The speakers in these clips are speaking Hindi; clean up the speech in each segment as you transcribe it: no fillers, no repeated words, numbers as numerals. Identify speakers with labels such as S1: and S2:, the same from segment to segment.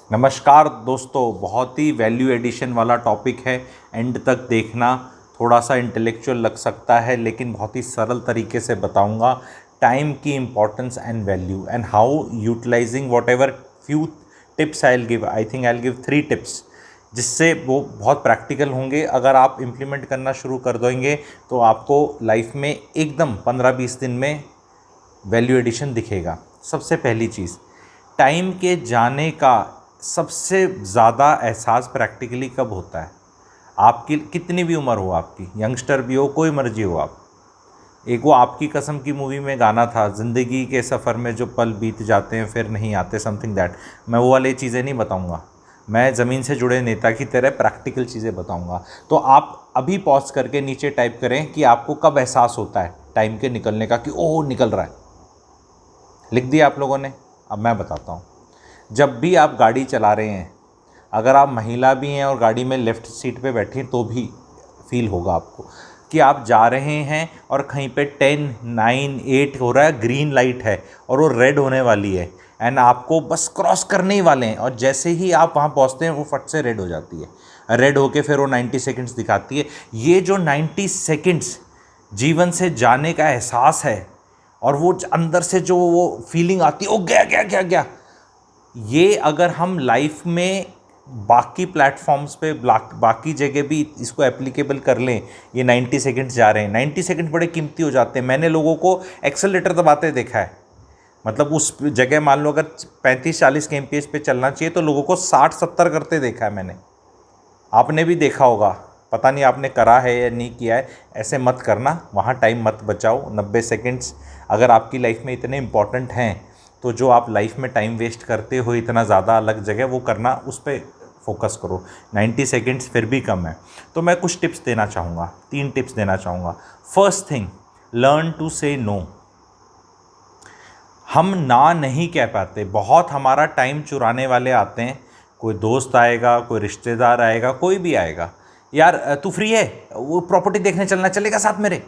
S1: नमस्कार दोस्तों, बहुत ही वैल्यू एडिशन वाला टॉपिक है। एंड तक देखना। थोड़ा सा इंटेलेक्चुअल लग सकता है लेकिन बहुत ही सरल तरीके से बताऊंगा टाइम की importance and value and how utilising whatever few tips I will give. I think I will give 3 tips जिससे वो बहुत प्रैक्टिकल होंगे। अगर आप इम्प्लीमेंट करना शुरू कर देंगे तो आपको लाइफ में एकदम 15-20 दिन में वैल्यू एडिशन दिखेगा। सबसे पहली चीज़, टाइम के जाने का सबसे ज़्यादा एहसास प्रैक्टिकली कब होता है? आपकी कितनी भी उम्र हो, आपकी यंगस्टर भी हो, कोई मर्जी हो आप। एक वो आपकी कसम की मूवी में गाना था, ज़िंदगी के सफ़र में जो पल बीत जाते हैं फिर नहीं आते, समथिंग दैट। मैं वो वाली चीज़ें नहीं बताऊंगा, मैं ज़मीन से जुड़े नेता की तरह प्रैक्टिकल चीज़ें बताऊंगा। तो आप अभी पॉज करके नीचे टाइप करें कि आपको कब एहसास होता है टाइम के निकलने का, कि ओह निकल रहा है। लिख दिया आप लोगों ने? अब मैं बताता हूँ। जब भी आप गाड़ी चला रहे हैं, अगर आप महिला भी हैं और गाड़ी में लेफ़्ट सीट पे बैठी हैं तो भी फील होगा आपको कि आप जा रहे हैं और कहीं पे 10, 9, 8 हो रहा है, ग्रीन लाइट है और वो रेड होने वाली है एंड आपको बस क्रॉस करने ही वाले हैं। और जैसे ही आप वहाँ पहुँचते हैं वो फट से रेड हो जाती है। रेड होके फिर वो 90 सेकंड्स दिखाती है। ये जो 90 सेकंड्स जीवन से जाने का एहसास है और वो अंदर से जो वो फीलिंग आती है, ओ गया गया गया गया, ये अगर हम लाइफ में बाकी प्लेटफॉर्म्स पे बाकी जगह भी इसको एप्लीकेबल कर लें। ये 90 सेकंड्स जा रहे हैं, 90 सेकंड बड़े कीमती हो जाते हैं। मैंने लोगों को एक्सेलरेटर दबाते देखा है। मतलब उस जगह मान लो अगर 35-40 kmph पे चलना चाहिए तो लोगों को 60-70 करते देखा है मैंने। आपने भी देखा होगा, पता नहीं आपने करा है या नहीं किया है। ऐसे मत करना, वहाँ टाइम मत बचाओ। 90 सेकंड्स अगर आपकी लाइफ में इतने इंपॉर्टेंट हैं तो जो आप लाइफ में टाइम वेस्ट करते हो इतना ज़्यादा अलग जगह, वो करना, उस पर फोकस करो। 90 सेकंड्स फिर भी कम है। तो मैं कुछ टिप्स देना चाहूँगा, 3 टिप्स देना चाहूँगा। फर्स्ट थिंग, लर्न टू से नो। हम ना नहीं कह पाते। बहुत हमारा टाइम चुराने वाले आते हैं। कोई दोस्त आएगा, कोई रिश्तेदार आएगा, कोई भी आएगा, यार तू फ्री है, वो प्रॉपर्टी देखने चलना, चलेगा साथ मेरे?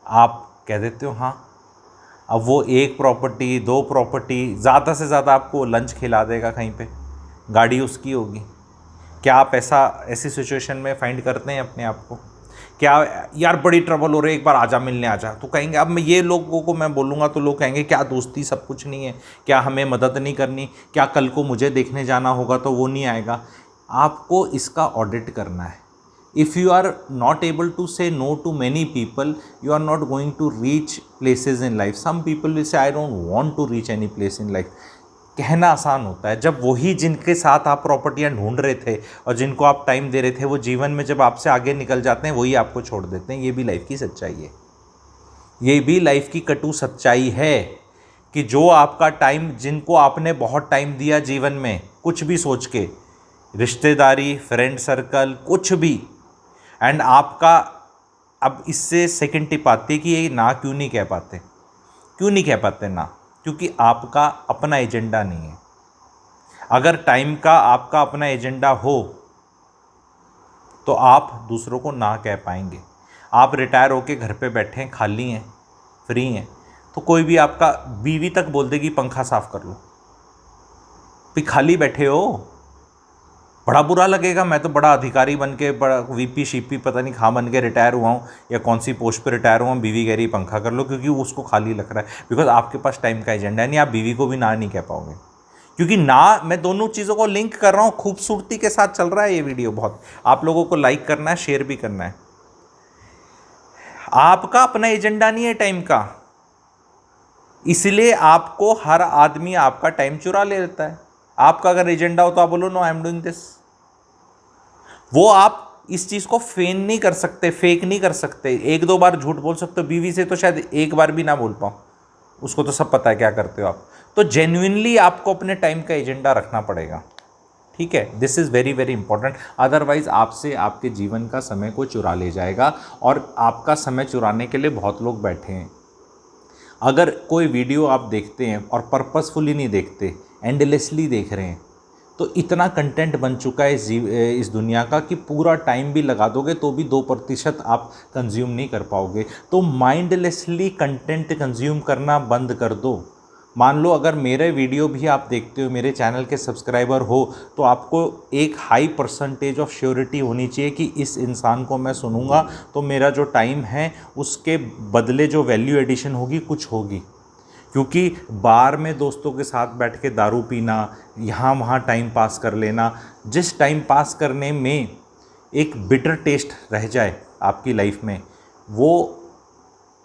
S1: आप कह देते हो हाँ। अब वो 1 प्रॉपर्टी, 2 प्रॉपर्टी, ज़्यादा से ज़्यादा आपको लंच खिला देगा कहीं पे, गाड़ी उसकी होगी। क्या आप ऐसी सिचुएशन में फाइंड करते हैं अपने आप को? क्या यार बड़ी ट्रबल हो रही है, एक बार आजा, मिलने आजा, तो कहेंगे। अब मैं ये लोगों को मैं बोलूँगा तो लोग कहेंगे क्या दोस्ती सब कुछ नहीं है? क्या हमें मदद नहीं करनी? क्या कल को मुझे देखने जाना होगा तो वो नहीं आएगा? आपको इसका ऑडिट करना है। If you are not able to say no to many people, you are not going to reach places in life. Some people will say, I don't want to reach any place in life. कहना आसान होता है, जब वही जिनके साथ आप प्रॉपर्टियां ढूंढ रहे थे और जिनको आप टाइम दे रहे थे, वो जीवन में जब आपसे आगे निकल जाते हैं वही आपको छोड़ देते हैं। ये भी लाइफ की सच्चाई है। ये भी लाइफ की कटु सच्चाई है कि जो आपका टाइम, जिनको आपने बहुत टाइम दिया जीवन में, कुछ भी सोच के, रिश्तेदारी, फ्रेंड सर्कल, कुछ भी, एंड आपका, अब इससे सेकंड टिप आती है कि ये ना क्यों नहीं कह पाते। क्यों नहीं कह पाते ना? क्योंकि आपका अपना एजेंडा नहीं है। अगर टाइम का आपका अपना एजेंडा हो तो आप दूसरों को ना कह पाएंगे। आप रिटायर होके घर पे बैठे हैं, खाली हैं, फ्री हैं, तो कोई भी आपका बीवी तक बोल देगी पंखा साफ कर लो, भाई खाली बैठे हो। बड़ा बुरा लगेगा। मैं तो बड़ा अधिकारी बन के, बड़ा वीपी शीपी पता नहीं कहाँ बन के रिटायर हुआ हूँ या कौन सी पोस्ट पे रिटायर हुआ हूँ, बीवी कह रही पंखा कर लो, क्योंकि उसको खाली लग रहा है। बिकॉज आपके पास टाइम का एजेंडा है नहीं। आप बीवी को भी ना नहीं कह पाओगे, क्योंकि ना, मैं दोनों चीज़ों को लिंक कर रहा हूँ। खूबसूरती के साथ चल रहा है ये वीडियो। बहुत आप लोगों को लाइक करना है, शेयर भी करना है। आपका अपना एजेंडा नहीं है टाइम का, इसलिए आपको हर आदमी आपका टाइम चुरा ले लेता है। आपका अगर एजेंडा हो तो आप बोलो no I am doing this. वो आप इस चीज़ को फेन नहीं कर सकते, फेक नहीं कर सकते। 1-2 बार झूठ बोल सकते हो, बीवी से तो शायद एक बार भी ना बोल पाओ, उसको तो सब पता है क्या करते हो आप। तो जेन्युइनली आपको अपने टाइम का एजेंडा रखना पड़ेगा, ठीक है? This is very very important. Otherwise आपसे आपके जीवन का समय को चुरा ले जाएगा, और आपका समय चुराने के लिए बहुत लोग बैठे हैं। अगर कोई वीडियो आप देखते हैं और पर्पसफुली नहीं देखते, एंडलेसली देख रहे हैं, तो इतना कंटेंट बन चुका है इस दुनिया का कि पूरा टाइम भी लगा दोगे तो भी 2% आप कंज्यूम नहीं कर पाओगे। तो माइंडलेसली कंटेंट कंज्यूम करना बंद कर दो। मान लो अगर मेरे वीडियो भी आप देखते हो, मेरे चैनल के सब्सक्राइबर हो, तो आपको एक हाई परसेंटेज ऑफ श्योरिटी होनी चाहिए कि इस इंसान को मैं सुनूंगा तो मेरा जो टाइम है उसके बदले जो वैल्यू एडिशन होगी कुछ होगी। क्योंकि बार में दोस्तों के साथ बैठ के दारू पीना, यहाँ वहाँ टाइम पास कर लेना, जिस टाइम पास करने में एक बिटर टेस्ट रह जाए आपकी लाइफ में, वो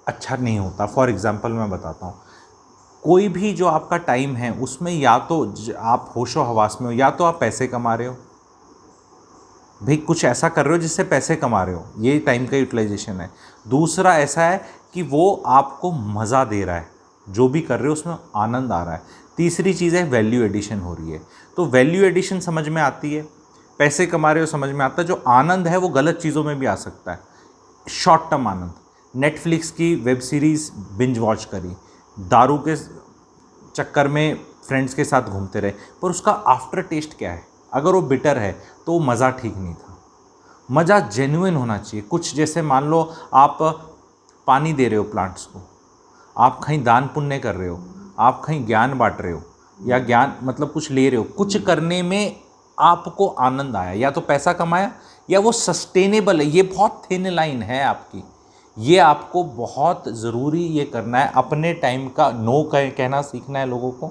S1: अच्छा नहीं होता। फॉर एग्ज़ाम्पल मैं बताता हूँ, कोई भी जो आपका टाइम है उसमें या तो आप होशो हवास में हो, या तो आप पैसे कमा रहे हो, भाई कुछ ऐसा कर रहे हो जिससे पैसे कमा रहे हो, ये टाइम का यूटिलाइजेशन है। दूसरा ऐसा है कि वो आपको मज़ा दे रहा है, जो भी कर रहे हो उसमें आनंद आ रहा है। तीसरी चीज़ है वैल्यू एडिशन हो रही है। तो वैल्यू एडिशन समझ में आती है, पैसे कमा रहे हो समझ में आता है। जो आनंद है वो गलत चीज़ों में भी आ सकता है, शॉर्ट टर्म आनंद। नेटफ्लिक्स की वेब सीरीज़ बिंज वॉच करी, दारू के चक्कर में फ्रेंड्स के साथ घूमते रहे, पर उसका आफ्टर टेस्ट क्या है? अगर वो बिटर है तो वो मज़ा ठीक नहीं था। मज़ा जेन्युइन होना चाहिए। कुछ जैसे मान लो आप पानी दे रहे हो प्लांट्स को, आप कहीं दान पुण्य कर रहे हो, आप कहीं ज्ञान बांट रहे हो, या ज्ञान मतलब कुछ ले रहे हो, कुछ करने में आपको आनंद आया, या तो पैसा कमाया या वो सस्टेनेबल है। ये बहुत थिन लाइन है आपकी, ये आपको बहुत ज़रूरी ये करना है। अपने टाइम का नो कहना सीखना है लोगों को।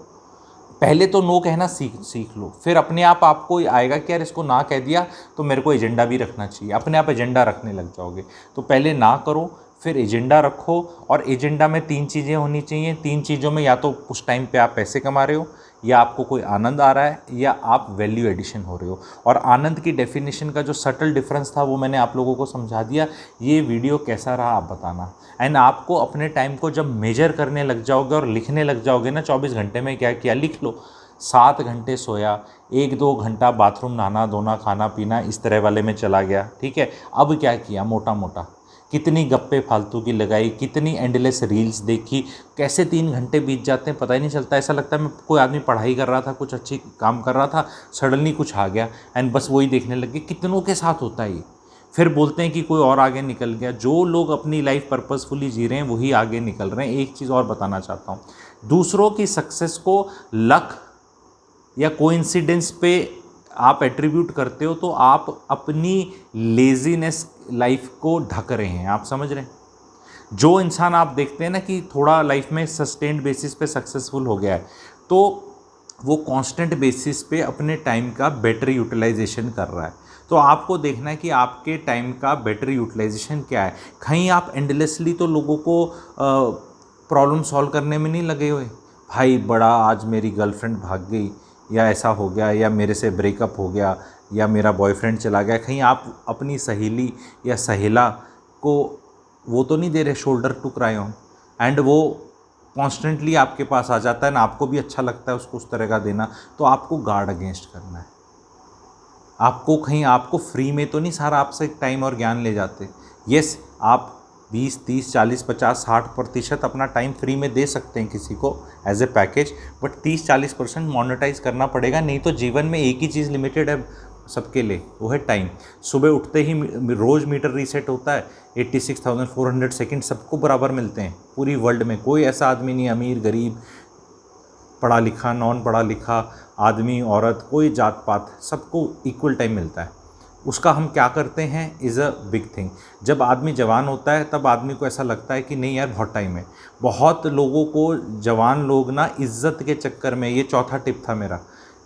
S1: पहले तो नो कहना सीख लो, फिर अपने आप आपको आएगा कि यार इसको ना कह दिया तो मेरे को एजेंडा भी रखना चाहिए। अपने आप एजेंडा रखने लग जाओगे। तो पहले ना करो, फिर एजेंडा रखो। और एजेंडा में 3 चीज़ें होनी चाहिए। 3 चीज़ों में या तो उस टाइम पे आप पैसे कमा रहे हो, या आपको कोई आनंद आ रहा है, या आप वैल्यू एडिशन हो रहे हो। और आनंद की डेफिनेशन का जो सटल डिफरेंस था वो मैंने आप लोगों को समझा दिया। ये वीडियो कैसा रहा आप बताना। एंड आपको अपने टाइम को जब मेजर करने लग जाओगे और लिखने लग जाओगे ना, 24 घंटे में क्या किया लिख लो। 7 घंटे सोया, 1-2 घंटा बाथरूम नहाना धोना खाना पीना इस तरह वाले में चला गया, ठीक है। अब क्या किया, मोटा मोटा कितनी गप्पे फालतू की लगाई, कितनी एंडलेस रील्स देखी, कैसे 3 घंटे बीत जाते हैं पता ही नहीं चलता। ऐसा लगता है मैं कोई आदमी पढ़ाई कर रहा था, कुछ अच्छी काम कर रहा था, सडनली कुछ आ गया एंड बस वही देखने लग गए। कितनों के साथ होता है ये। फिर बोलते हैं कि कोई और आगे निकल गया। जो लोग अपनी लाइफ पर्पसफुली जी रहे हैं वही आगे निकल रहे हैं। एक चीज़ और बताना चाहता हूँ, दूसरों की सक्सेस को लक या कोइंसिडेंस पे आप एट्रीब्यूट करते हो तो आप अपनी लेजीनेस लाइफ को ढक रहे हैं। आप समझ रहे हैं? जो इंसान आप देखते हैं ना कि थोड़ा लाइफ में सस्टेन्ड बेसिस पे सक्सेसफुल हो गया है, तो वो कांस्टेंट बेसिस पे अपने टाइम का बेटर यूटिलाइजेशन कर रहा है। तो आपको देखना है कि आपके टाइम का बेटर यूटिलाइजेशन क्या है। कहीं आप एंडलेसली तो लोगों को प्रॉब्लम सॉल्व करने में नहीं लगे हुए, भाई बड़ा आज मेरी गर्लफ्रेंड भाग गई, या ऐसा हो गया, या मेरे से ब्रेकअप हो गया, या मेरा बॉयफ्रेंड चला गया। कहीं आप अपनी सहेली या सहेला को वो तो नहीं दे रहे shoulder to cry on, and वो कॉन्स्टेंटली आपके पास आ जाता है ना, आपको भी अच्छा लगता है उसको उस तरह का देना। तो आपको गार्ड अगेंस्ट करना है। आपको कहीं आपको फ्री में तो नहीं सारा आपसे टाइम और ज्ञान ले जाते। यस, आप 20, 30, 40, 50, 60% अपना टाइम फ्री में दे सकते हैं किसी को as a package, but 30-40% monetise करना पड़ेगा। नहीं तो जीवन में एक ही चीज़ लिमिटेड है सबके लिए, वो है टाइम। सुबह उठते ही रोज़ मीटर रीसेट होता है, 86,400 सेकेंड सबको बराबर मिलते हैं पूरी वर्ल्ड में। कोई ऐसा आदमी नहीं, अमीर गरीब, पढ़ा लिखा नॉन पढ़ा लिखा, आदमी औरत, कोई जात पात, सबको इक्वल टाइम मिलता है। उसका हम क्या करते हैं इज़ अ बिग थिंग। जब आदमी जवान होता है तब आदमी को ऐसा लगता है कि नहीं यार बहुत टाइम है। बहुत लोगों को जवान लोग ना इज़्ज़त के चक्कर में, ये चौथा टिप था मेरा,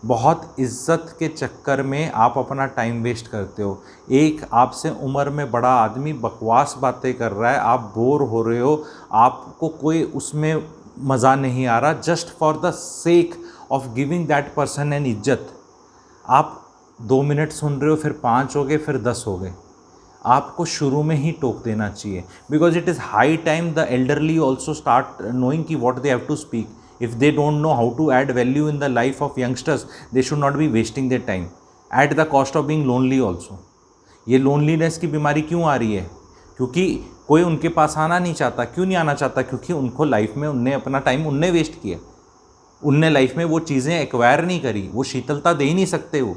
S1: बहुत इज़्ज़त के चक्कर में आप अपना टाइम वेस्ट करते हो। एक आपसे उम्र में बड़ा आदमी बकवास बातें कर रहा है, आप बोर हो रहे हो, आपको कोई उसमें मज़ा नहीं आ रहा, just for the sake of giving that person an इज्जत। आप 2 मिनट सुन रहे हो, फिर 5 हो गए, फिर 10 हो गए। आपको शुरू में ही टोक देना चाहिए, because it is high time the elderly also start knowing कि what they have to speak. If they don't know how to add value in the life of youngsters, they should not be wasting their time at the cost of being lonely also. ये लोनलीनेस की बीमारी क्यों आ रही है? क्योंकि कोई उनके पास आना नहीं चाहता। क्यों नहीं आना चाहता? क्योंकि उनको लाइफ में उनने अपना टाइम उनने वेस्ट किया, उनने लाइफ में वो चीज़ें एक्वायर नहीं करी, वो शीतलता दे ही नहीं सकते। वो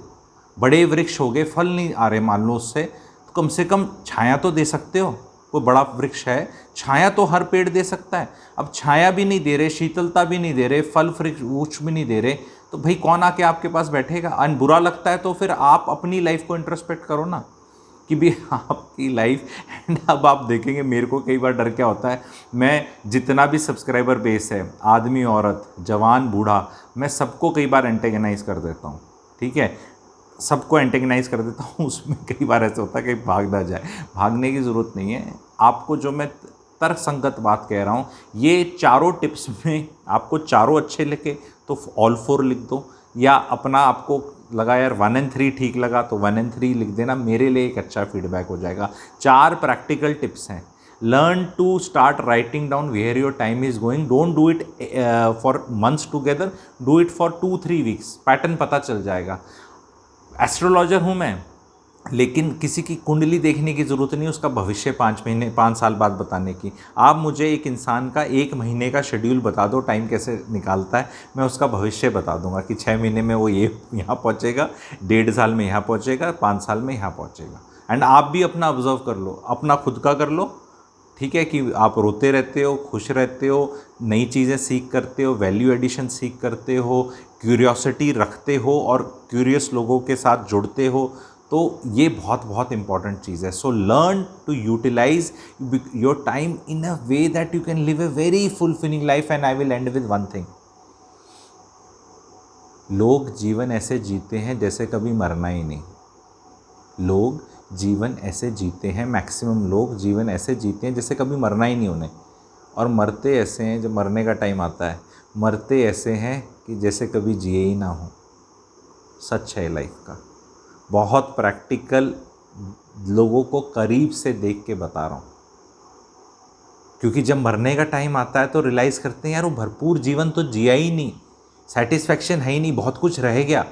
S1: बड़े वृक्ष हो गए, फल नहीं आ रहे मान लो उससे, तो कम से कम छाया तो दे सकते हो, कोई बड़ा वृक्ष है, छाया तो हर पेड़ दे सकता है, अब छाया भी नहीं दे रहे, शीतलता भी नहीं दे रहे, फल वृक्ष भी नहीं दे रहे, तो भाई कौन आके आपके पास बैठेगा। एंड बुरा लगता है तो फिर आप अपनी लाइफ को इंट्रोस्पेक्ट करो ना कि भी आपकी लाइफ। एंड अब आप देखेंगे, मेरे को कई बार डर क्या होता है, मैं जितना भी सब्सक्राइबर बेस है, आदमी औरत जवान बूढ़ा, मैं सबको कई बार एंटेगनाइज कर देता हूँ, ठीक है, सबको एंटेगनाइज कर देता हूँ। उसमें कई बार ऐसा होता है कि भाग ना जाए, भागने की ज़रूरत नहीं है। आपको जो मैं तर्कसंगत बात कह रहा हूँ, ये चारों टिप्स में आपको चारों अच्छे लिखे तो ऑल 4 लिख दो, या अपना आपको लगा यार 1 and 3 ठीक लगा तो 1 and 3 लिख देना, मेरे लिए एक अच्छा फीडबैक हो जाएगा। 4 प्रैक्टिकल टिप्स हैं। Learn to start writing down where your time is going, don't do it for months together, do it for 2-3 weeks, pattern पता चल जाएगा। एस्ट्रोलॉजर हूँ मैं, लेकिन किसी की कुंडली देखने की ज़रूरत नहीं, उसका भविष्य 5 साल बाद बताने की। आप मुझे एक इंसान का 1 महीने का शेड्यूल बता दो, टाइम कैसे निकालता है, मैं उसका भविष्य बता दूंगा कि 6 महीने में वो ये यहाँ पहुँचेगा, 1.5 साल में यहाँ पहुँचेगा, 5 साल में यहाँ पहुँचेगा। एंड आप भी अपना ऑब्जर्व कर लो, अपना खुद का कर लो, ठीक है, कि आप रोते रहते हो, खुश रहते हो, नई चीज़ें सीख करते हो, वैल्यू एडिशन सीख करते हो, क्यूरियोसिटी रखते हो और क्यूरियस लोगों के साथ जुड़ते हो, तो ये बहुत बहुत इंपॉर्टेंट चीज़ है। So learn to utilise your time in a way that you can live a very fulfilling life. And I will end with one thing, लोग जीवन ऐसे जीते हैं जैसे कभी मरना ही नहीं। लोग जीवन ऐसे जीते हैं, मैक्सिमम लोग जीवन ऐसे जीते हैं जैसे कभी मरना ही नहीं उन्हें, और मरते ऐसे हैं, जब मरने का टाइम आता है मरते ऐसे हैं कि जैसे कभी जिए ही ना हो। सच है लाइफ का, बहुत प्रैक्टिकल, लोगों को करीब से देख के बता रहा हूँ, क्योंकि जब मरने का टाइम आता है तो रियलाइज़ करते हैं यार वो भरपूर जीवन तो जिया ही नहीं, सेटिस्फैक्शन है ही नहीं, बहुत कुछ रह गया,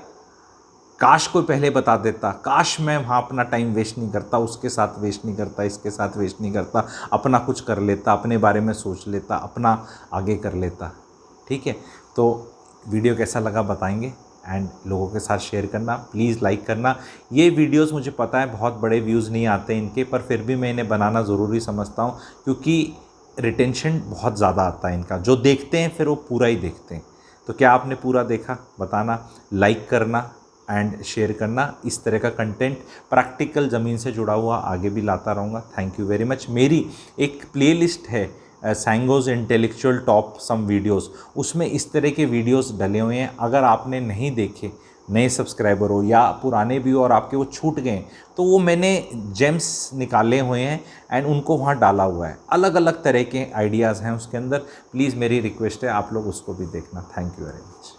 S1: काश कोई पहले बता देता, काश मैं वहाँ अपना टाइम वेस्ट नहीं करता, उसके साथ वेस्ट नहीं करता, इसके साथ वेस्ट नहीं करता, अपना कुछ कर लेता, अपने बारे में सोच लेता, अपना आगे कर लेता। ठीक है, तो वीडियो कैसा लगा बताएंगे, एंड लोगों के साथ शेयर करना, प्लीज़ लाइक करना। ये वीडियोस मुझे पता है बहुत बड़े व्यूज़ नहीं आते इनके, पर फिर भी मैं इन्हें बनाना ज़रूरी समझता हूँ, क्योंकि रिटेंशन बहुत ज़्यादा आता है इनका, जो देखते हैं फिर वो पूरा ही देखते हैं। तो क्या आपने पूरा देखा बताना, लाइक करना एंड शेयर करना। इस तरह का कंटेंट प्रैक्टिकल ज़मीन से जुड़ा हुआ आगे भी लाता रहूँगा। Thank you very much. मेरी एक प्लेलिस्ट है सैंगोज़ इंटेलेक्चुअल टॉप सम वीडियोस, उसमें इस तरह के वीडियोस डले हुए हैं। अगर आपने नहीं देखे, नए सब्सक्राइबर हो या पुराने भी हो और आपके वो छूट गए, तो वो मैंने जेम्स निकाले हुए हैं एंड उनको वहाँ डाला हुआ है। अलग अलग तरह के आइडियाज़ हैं उसके अंदर। प्लीज़ मेरी रिक्वेस्ट है आप लोग उसको भी देखना। Thank you very much.